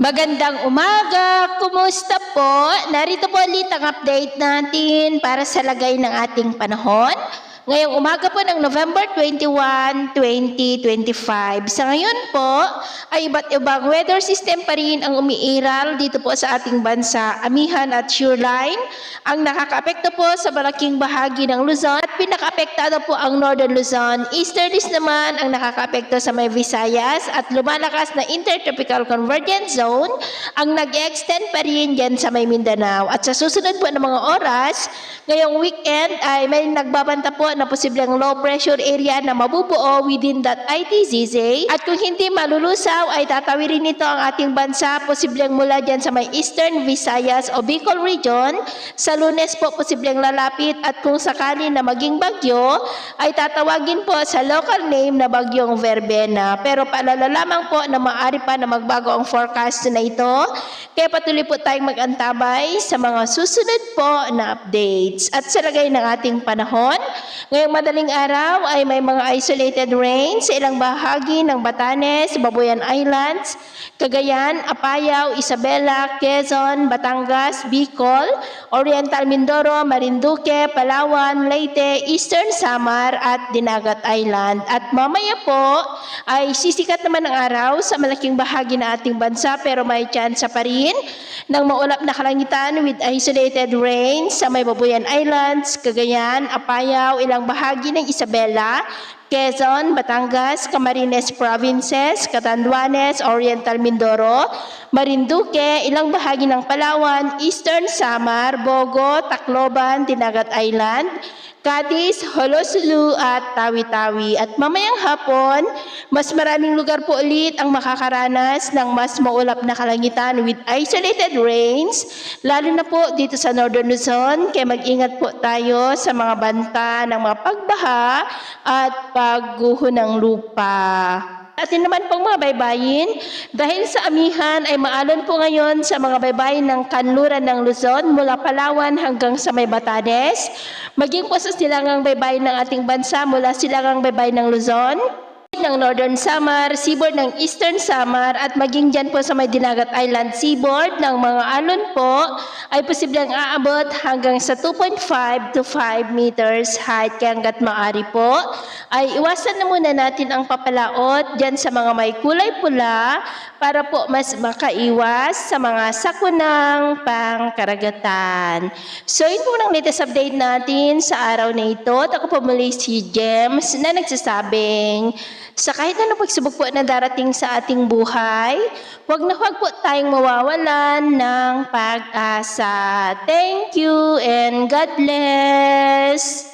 Magandang umaga! Kumusta po? Narito po ulit ang update natin para sa lagay ng ating panahon. Ngayong umaga po ng November 21, 2025. Sa ngayon po ay iba't ibang weather system pa rin ang umiiral dito po sa ating bansa. Amihan at shoreline ang nakakaapekto po sa malaking bahagi ng Luzon at pinakaapektado po ang Northern Luzon. Easterlies naman ang nakakaapekto sa may Visayas at lumalakas na Intertropical Convergence Zone ang nag-extend pa rin dyan sa may Mindanao. At sa susunod po ng mga oras, ngayong weekend ay may nagbabanta po na posibleng low pressure area na mabubuo within that ITZZ. At kung hindi malulusaw ay tatawirin nito ang ating bansa posibleng mula dyan sa may Eastern Visayas o Bicol region. Sa Lunes po posibleng lalapit at kung sakali na maging bagyo ay tatawagin po sa local name na bagyong Verbena. Pero paalala lamang po na maaari pa na magbago ang forecast na ito. Kaya patuloy po tayong mag-antabay sa mga susunod po na updates. At sa lagay ng ating panahon, ngayong madaling araw ay may mga isolated rain sa ilang bahagi ng Batanes, Babuyan Islands, Cagayan, Apayao, Isabela, Quezon, Batangas, Bicol, Oriental Mindoro, Marinduque, Palawan, Leyte, Eastern Samar at Dinagat Island. At mamaya po ay sisikat naman ang araw sa malaking bahagi ng ating bansa pero may tsansa pa rin ng maulap na kalangitan with isolated rain sa may Babuyan Islands, Cagayan, Apayao, ilang bahagi ng Isabela, Quezon, Batangas, Camarines Provinces, Catanduanes, Oriental Mindoro, Marinduque, ilang bahagi ng Palawan, Eastern Samar, Bogo, Tacloban, Dinagat Island, Cadiz, Holosulu at Tawi-Tawi. At mamayang hapon, mas maraming lugar po ulit ang makakaranas ng mas maulap na kalangitan with isolated rains, lalo na po dito sa Northern Luzon. Kaya mag-ingat po tayo sa mga banta ng mga pagbaha at pagguho ng lupa. Atin naman pong mga baybayin, dahil sa amihan ay maalon po ngayon sa mga baybayin ng kanluran ng Luzon mula Palawan hanggang sa may Batanes, maging po sa silangang baybayin ng ating bansa mula silangang baybayin ng Luzon, ng Northern Samar, seaboard ng Eastern Samar at maging dyan po sa may Dinagat Island seaboard ng mga alon po ay posibleng aabot hanggang sa 2.5 to 5 meters height. Kaya hanggat maaari po ay iwasan na muna natin ang papalaot dyan sa mga may kulay pula para po mas makaiwas sa mga sakunang pangkaragatan. So yun po ang latest update natin sa araw na ito. At ako po muli si Gems na nagsasabing sa kahit anong pagsubok po na darating sa ating buhay, huwag po tayong mawawalan ng pag-asa. Thank you and God bless!